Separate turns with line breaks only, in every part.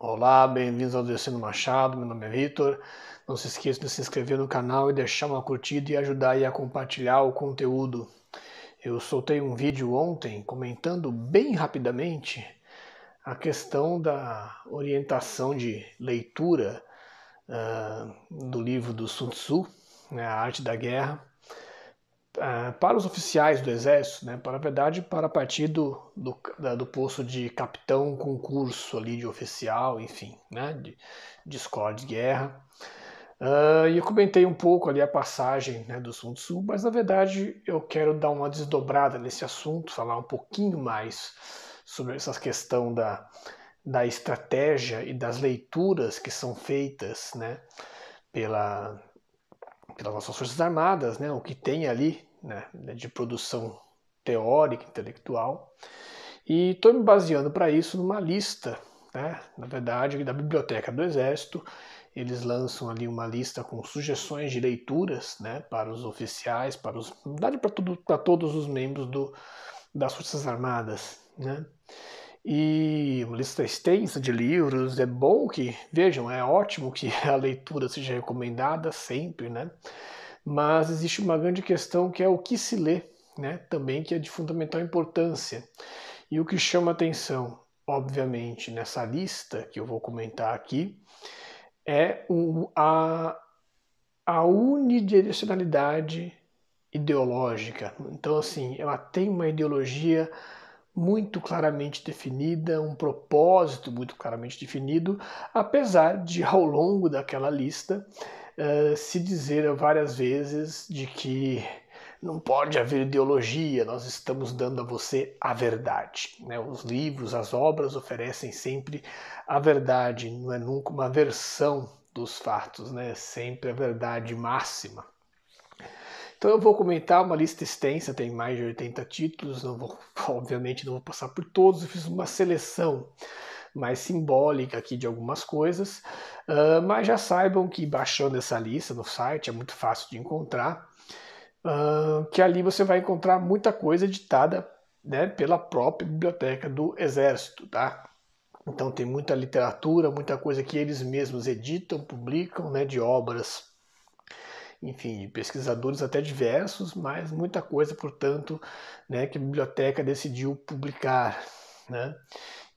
Olá, bem-vindos ao Descendo Machado, meu nome é Vitor. Não se esqueça de se inscrever no canal e deixar uma curtida e ajudar aí a compartilhar o conteúdo. Eu soltei um vídeo ontem comentando bem rapidamente a questão da orientação de leitura do livro do Sun Tzu, né, A Arte da Guerra, para os oficiais do Exército, né, para a verdade, para partir do posto de capitão concurso ali de oficial, enfim, né, de escola de guerra. E eu comentei um pouco ali a passagem, né, do Sun Tzu, mas na verdade eu quero dar uma desdobrada nesse assunto, falar um pouquinho mais sobre essa questão da estratégia e das leituras que são feitas, né, pelas nossas Forças Armadas, né, o que tem ali, né, de produção teórica, intelectual. E estou me baseando para isso numa lista, né, na verdade, da Biblioteca do Exército. Eles lançam ali uma lista com sugestões de leituras, né, para os oficiais, na verdade para todos os membros das Forças Armadas, né. E uma lista extensa de livros, é bom que, vejam, é ótimo que a leitura seja recomendada sempre, né? Mas existe uma grande questão que é o que se lê, né? Também que é de fundamental importância. E o que chama atenção, obviamente, nessa lista que eu vou comentar aqui, é a unidirecionalidade ideológica. Então, assim, ela tem uma ideologia muito claramente definida, um propósito muito claramente definido, apesar de, ao longo daquela lista, se dizer várias vezes de que não pode haver ideologia, nós estamos dando a você a verdade. Né? Os livros, as obras oferecem sempre a verdade, não é nunca uma versão dos fatos, né? É sempre a verdade máxima. Então eu vou comentar uma lista extensa, tem mais de 80 títulos, obviamente não vou passar por todos, eu fiz uma seleção mais simbólica aqui de algumas coisas, mas já saibam que baixando essa lista no site é muito fácil de encontrar, que ali você vai encontrar muita coisa editada, né, pela própria Biblioteca do Exército, tá? Então tem muita literatura, muita coisa que eles mesmos editam, publicam, né, de obras, enfim, pesquisadores até diversos, mas muita coisa, portanto, né, que a biblioteca decidiu publicar, né?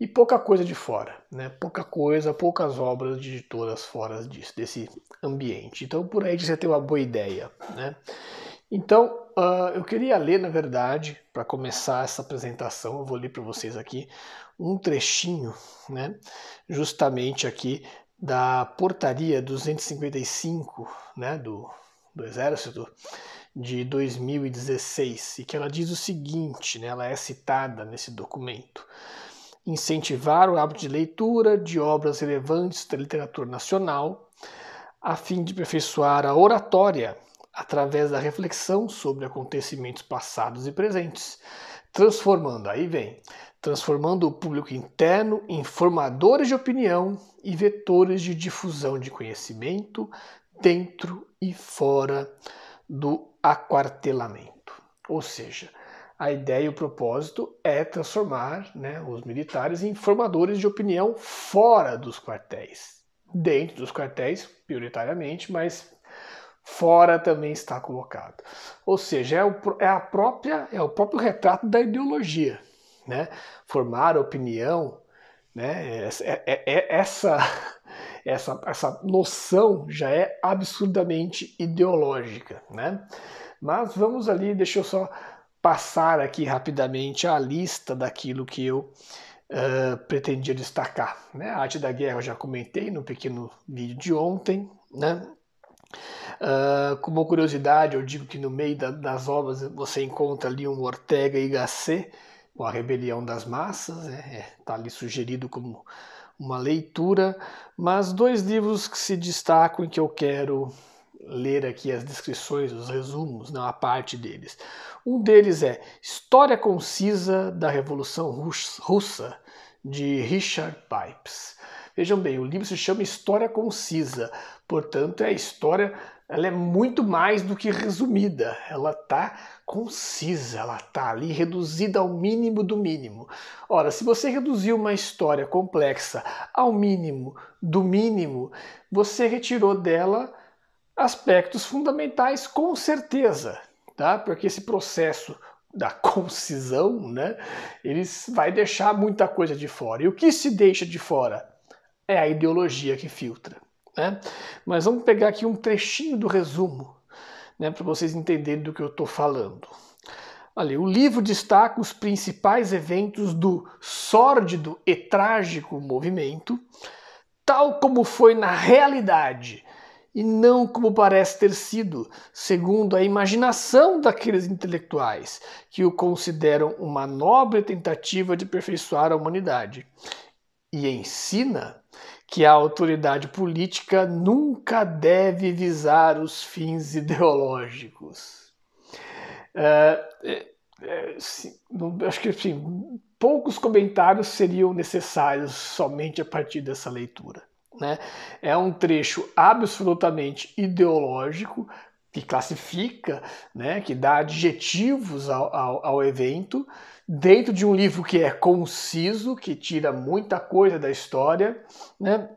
E pouca coisa de fora, né? Pouca coisa, poucas obras de editoras fora desse ambiente. Então, por aí você tem uma boa ideia, né? Então, eu queria ler, na verdade, para começar essa apresentação, eu vou ler para vocês aqui um trechinho, né? Justamente aqui da portaria 255, né? Do Exército de 2016, e que ela diz o seguinte, né? Ela é citada nesse documento: incentivar o hábito de leitura de obras relevantes da literatura nacional, a fim de aperfeiçoar a oratória através da reflexão sobre acontecimentos passados e presentes, transformando o público interno em formadores de opinião e vetores de difusão de conhecimento dentro e fora do aquartelamento. Ou seja, a ideia e o propósito é transformar, né, os militares em formadores de opinião fora dos quartéis. Dentro dos quartéis, prioritariamente, mas fora também está colocado. Ou seja, é o próprio retrato da ideologia, né? Formar opinião, né? Essa noção já é absurdamente ideológica, né? Mas vamos ali, deixa eu só passar aqui rapidamente a lista daquilo que eu pretendia destacar. Né? A Arte da Guerra eu já comentei no pequeno vídeo de ontem, né? Como curiosidade, eu digo que no meio das obras você encontra ali um Ortega y Gasset, com a Rebelião das Massas, está ali sugerido como uma leitura, mas dois livros que se destacam e que eu quero ler aqui as descrições, os resumos, não a parte deles. Um deles é História Concisa da Revolução Russa, de Richard Pipes. Vejam bem, o livro se chama História Concisa, portanto, a história ela é muito mais do que resumida, ela está concisa, ela está ali reduzida ao mínimo do mínimo. Ora, se você reduzir uma história complexa ao mínimo do mínimo, você retirou dela aspectos fundamentais com certeza, tá? Porque esse processo da concisão, né, ele vai deixar muita coisa de fora. E o que se deixa de fora é a ideologia que filtra, né? Mas vamos pegar aqui um trechinho do resumo, né, para vocês entenderem do que eu estou falando. Olha, o livro destaca os principais eventos do sórdido e trágico movimento, tal como foi na realidade, e não como parece ter sido, segundo a imaginação daqueles intelectuais que o consideram uma nobre tentativa de aperfeiçoar a humanidade. E ensina que a autoridade política nunca deve visar os fins ideológicos. Acho que assim, poucos comentários seriam necessários somente a partir dessa leitura, né? É um trecho absolutamente ideológico que classifica, né, que dá adjetivos ao evento, dentro de um livro que é conciso, que tira muita coisa da história, né?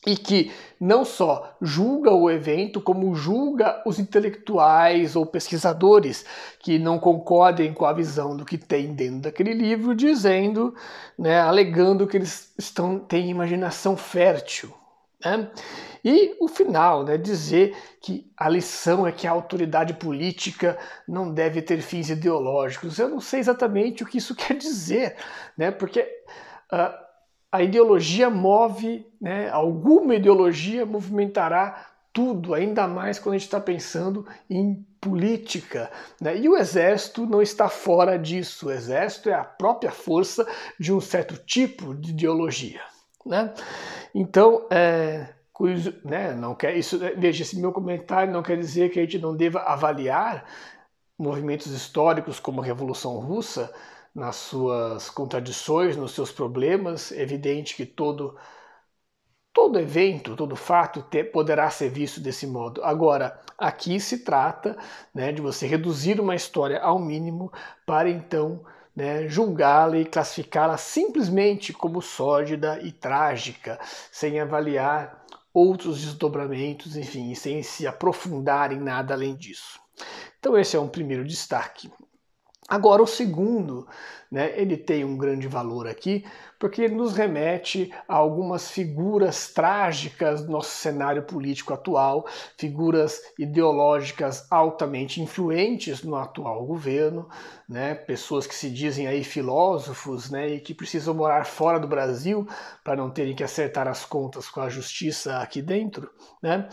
E que não só julga o evento, como julga os intelectuais ou pesquisadores que não concordem com a visão do que tem dentro daquele livro, dizendo, né, alegando que eles têm imaginação fértil, né? E o final, né, dizer que a lição é que a autoridade política não deve ter fins ideológicos. Eu não sei exatamente o que isso quer dizer, né, porque a ideologia move, né, alguma ideologia movimentará tudo, ainda mais quando a gente está pensando em política, né? E o exército não está fora disso. O exército é a própria força de um certo tipo de ideologia, né? Então, né, não quer isso. Veja, esse meu comentário não quer dizer que a gente não deva avaliar movimentos históricos como a Revolução Russa nas suas contradições, nos seus problemas. É evidente que todo evento, todo fato poderá ser visto desse modo. Agora, aqui se trata, né, de você reduzir uma história ao mínimo para então, né, julgá-la e classificá-la simplesmente como sórdida e trágica, sem avaliar outros desdobramentos, enfim, sem se aprofundar em nada além disso. Então esse é um primeiro destaque. Agora o segundo, né, ele tem um grande valor aqui, porque ele nos remete a algumas figuras trágicas do nosso cenário político atual, figuras ideológicas altamente influentes no atual governo, né, pessoas que se dizem aí filósofos, né, e que precisam morar fora do Brasil para não terem que acertar as contas com a justiça aqui dentro, né?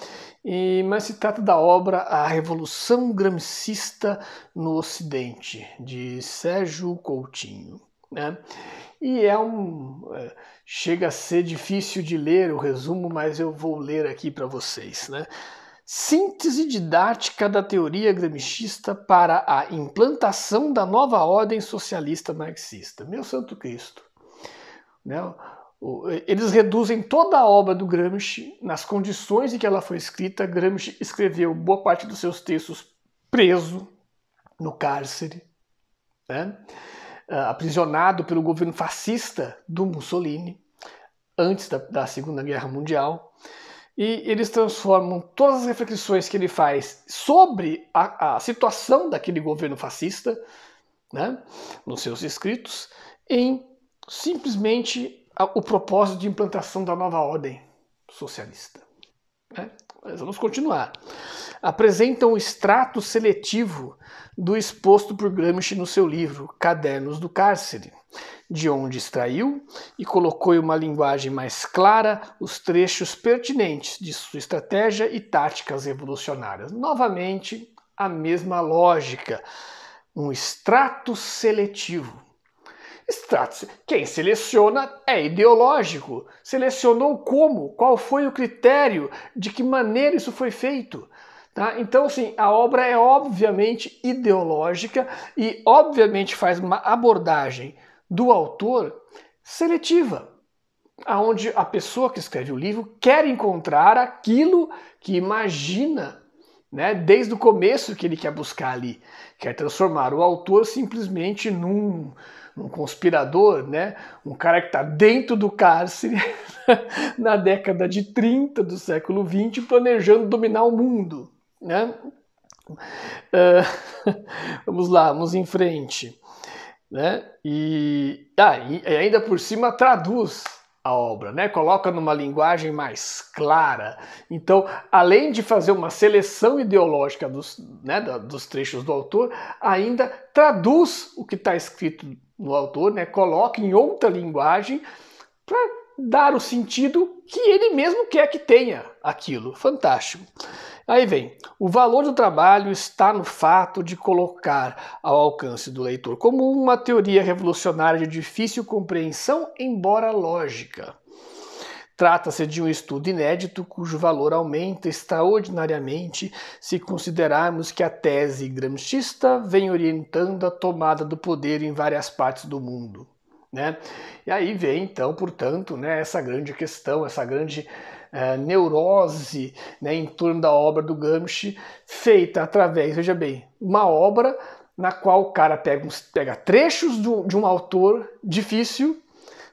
Mas se trata da obra A Revolução Gramscista no Ocidente, de Sérgio Coutinho, né? E chega a ser difícil de ler o resumo, mas eu vou ler aqui para vocês, né? Síntese didática da teoria gramscista para a implantação da nova ordem socialista marxista. Meu santo Cristo, né? Eles reduzem toda a obra do Gramsci nas condições em que ela foi escrita. Gramsci escreveu boa parte dos seus textos preso no cárcere, né? Aprisionado pelo governo fascista do Mussolini, antes da Segunda Guerra Mundial. E eles transformam todas as reflexões que ele faz sobre a situação daquele governo fascista, né, nos seus escritos, em simplesmente o propósito de implantação da nova ordem socialista, né? Mas vamos continuar. Apresentam um extrato seletivo do exposto por Gramsci no seu livro Cadernos do Cárcere, de onde extraiu e colocou em uma linguagem mais clara os trechos pertinentes de sua estratégia e táticas revolucionárias. Novamente, a mesma lógica, um extrato seletivo. Quem seleciona é ideológico. Selecionou como? Qual foi o critério? De que maneira isso foi feito? Tá? Então, assim, a obra é obviamente ideológica e obviamente faz uma abordagem do autor seletiva. onde a pessoa que escreve o livro quer encontrar aquilo que imagina, né, desde o começo que ele quer buscar ali. Quer transformar o autor simplesmente num conspirador, né, um cara que está dentro do cárcere na década de 30 do século XX planejando dominar o mundo, né? Vamos lá, vamos em frente, né? E ainda por cima traduz a obra, né? Coloca numa linguagem mais clara. Então, além de fazer uma seleção ideológica dos trechos do autor, ainda traduz o que está escrito no autor, né? Coloca em outra linguagem para dar o sentido que ele mesmo quer que tenha aquilo. Fantástico. Aí vem, o valor do trabalho está no fato de colocar ao alcance do leitor como uma teoria revolucionária de difícil compreensão, embora lógica. Trata-se de um estudo inédito cujo valor aumenta extraordinariamente se considerarmos que a tese gramscista vem orientando a tomada do poder em várias partes do mundo, né? E aí vem, então, portanto, né, essa grande questão, essa grande neurose, né, em torno da obra do Gramsci, feita através, veja bem, uma obra na qual o cara pega trechos de um autor difícil,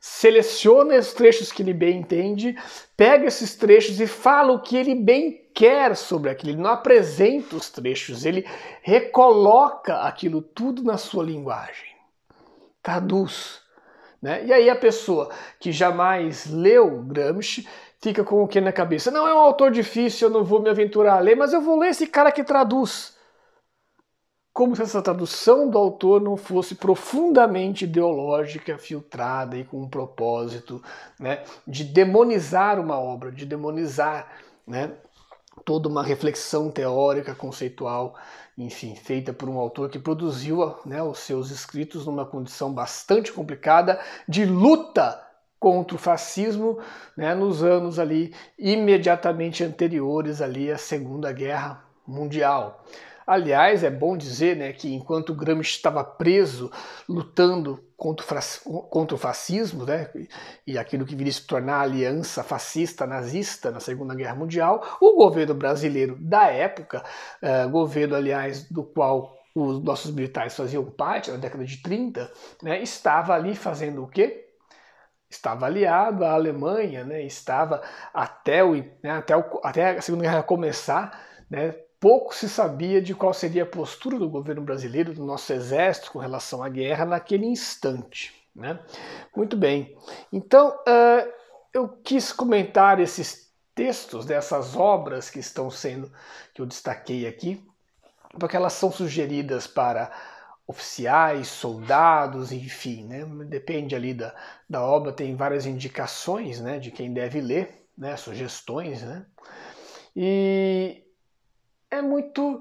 seleciona os trechos que ele bem entende, pega esses trechos e fala o que ele bem quer sobre aquilo. Ele não apresenta os trechos, ele recoloca aquilo tudo na sua linguagem, traduz, né? E aí a pessoa que jamais leu Gramsci fica com o que na cabeça? Não, é um autor difícil, eu não vou me aventurar a ler, mas eu vou ler esse cara que traduz. Como se essa tradução do autor não fosse profundamente ideológica, filtrada e com um propósito, né, de demonizar uma obra, de demonizar, né, toda uma reflexão teórica, conceitual, enfim, feita por um autor que produziu, né, os seus escritos numa condição bastante complicada de luta contra o fascismo, né, nos anos ali imediatamente anteriores ali à Segunda Guerra Mundial. Aliás, é bom dizer, né, que enquanto Gramsci estava preso, lutando contra o fascismo, né, e aquilo que viria a se tornar a aliança fascista-nazista na Segunda Guerra Mundial, o governo brasileiro da época, governo, aliás, do qual os nossos militares faziam parte, na década de 30, né, estava ali fazendo o quê? Estava aliado à Alemanha, né, estava até a Segunda Guerra começar, né, pouco se sabia de qual seria a postura do governo brasileiro, do nosso exército com relação à guerra naquele instante, né? Muito bem. Então, eu quis comentar esses textos dessas obras que eu destaquei aqui, porque elas são sugeridas para oficiais, soldados, enfim, né? Depende ali da obra, tem várias indicações, né, de quem deve ler, né, sugestões, né? E é muito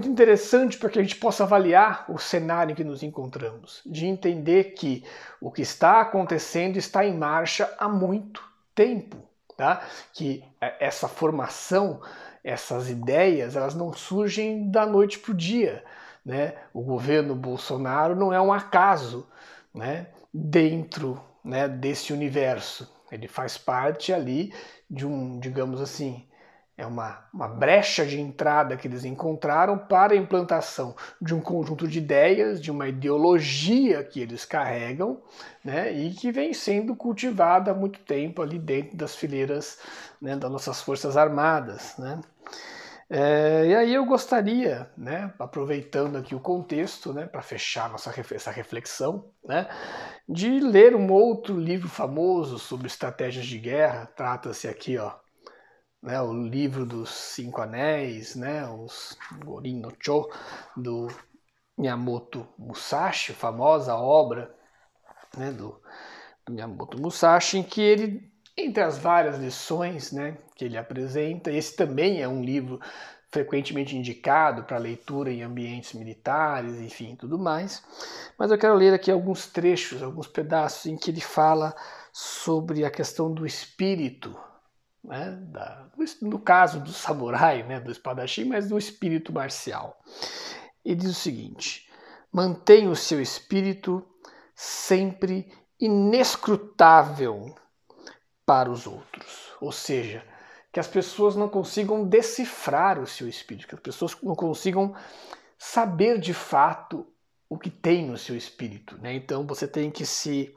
interessante para que a gente possa avaliar o cenário em que nos encontramos, de entender que o que está acontecendo está em marcha há muito tempo, tá? Que essa formação, essas ideias, elas não surgem da noite para o dia, né? O governo Bolsonaro não é um acaso, né, dentro, né, desse universo. Ele faz parte ali de digamos assim, é uma brecha de entrada que eles encontraram para a implantação de um conjunto de ideias, de uma ideologia que eles carregam, né, e que vem sendo cultivada há muito tempo ali dentro das fileiras, né, das nossas Forças Armadas, né. E aí eu gostaria, né, aproveitando aqui o contexto, né, para fechar essa reflexão, né, de ler um outro livro famoso sobre estratégias de guerra. Trata-se aqui, ó, né, o livro dos Cinco Anéis, né, os Gorin no Cho, do Miyamoto Musashi, famosa obra, né, do Miyamoto Musashi, em que ele, entre as várias lições, né, que ele apresenta, esse também é um livro frequentemente indicado para leitura em ambientes militares, enfim, tudo mais. Mas eu quero ler aqui alguns trechos, alguns pedaços em que ele fala sobre a questão do espírito, né, no caso do samurai, né, do espadachim, mas do espírito marcial. E diz o seguinte: mantenha o seu espírito sempre inescrutável para os outros. Ou seja, que as pessoas não consigam decifrar o seu espírito, que as pessoas não consigam saber de fato o que tem no seu espírito, né? Então você tem que se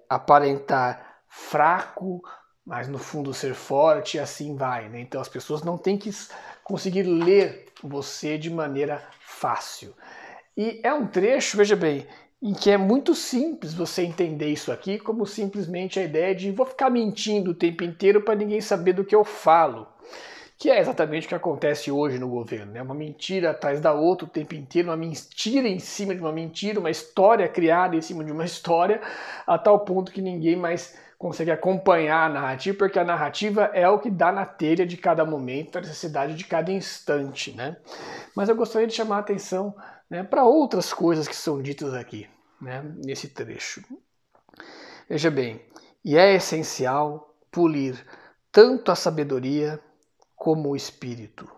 aparentar fraco, mas no fundo ser forte, e assim vai, né? Então as pessoas não têm que conseguir ler você de maneira fácil. E é um trecho, veja bem, em que é muito simples você entender isso aqui como simplesmente a ideia de vou ficar mentindo o tempo inteiro para ninguém saber do que eu falo. Que é exatamente o que acontece hoje no governo, né? Uma mentira atrás da outra o tempo inteiro, uma mentira em cima de uma mentira, uma história criada em cima de uma história, a tal ponto que ninguém mais consegue acompanhar a narrativa, porque a narrativa é o que dá na telha de cada momento, a necessidade de cada instante, né? Mas eu gostaria de chamar a atenção, né, para outras coisas que são ditas aqui, né, nesse trecho. Veja bem, e é essencial polir tanto a sabedoria como o espírito,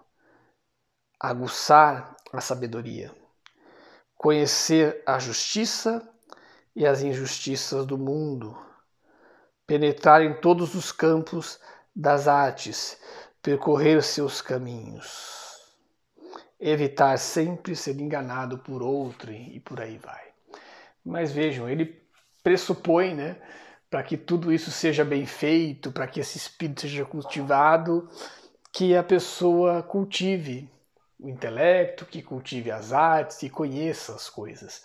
aguçar a sabedoria, conhecer a justiça e as injustiças do mundo, penetrar em todos os campos das artes, percorrer seus caminhos, evitar sempre ser enganado por outro e por aí vai. Mas vejam, ele pressupõe, né, para que tudo isso seja bem feito, para que esse espírito seja cultivado, que a pessoa cultive o intelecto, que cultive as artes, que conheça as coisas.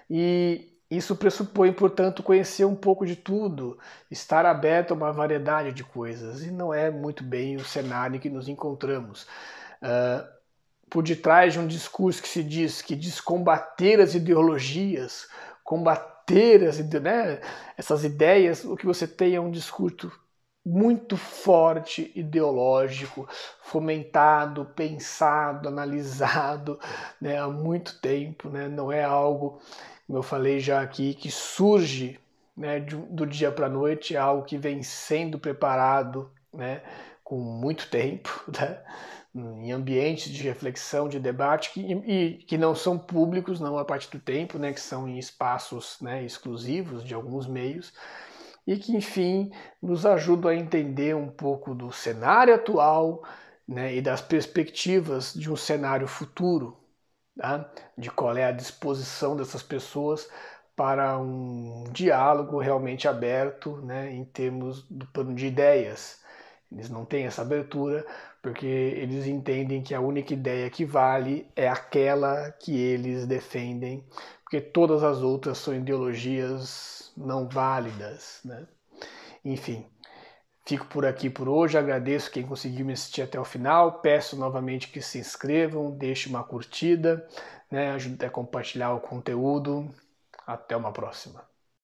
E isso pressupõe, portanto, conhecer um pouco de tudo, estar aberto a uma variedade de coisas, e não é muito bem o cenário em que nos encontramos. Por detrás de um discurso que se diz que diz combater as ideologias, combater essas ideias, o que você tem é um discurso muito forte, ideológico, fomentado, pensado, analisado, né, há muito tempo, né, não é algo, como eu falei já aqui, que surge, né, do dia para a noite, é algo que vem sendo preparado, né, com muito tempo, né, em ambientes de reflexão, de debate, que não são públicos, não a parte do tempo, né, que são em espaços, né, exclusivos de alguns meios, e que, enfim, nos ajudam a entender um pouco do cenário atual, né, e das perspectivas de um cenário futuro, tá? De qual é a disposição dessas pessoas para um diálogo realmente aberto, né, em termos do plano de ideias. Eles não têm essa abertura porque eles entendem que a única ideia que vale é aquela que eles defendem, porque todas as outras são ideologias não válidas, né? Enfim, fico por aqui por hoje, agradeço quem conseguiu me assistir até o final, peço novamente que se inscrevam, deixem uma curtida, né, ajude a compartilhar o conteúdo. Até uma próxima.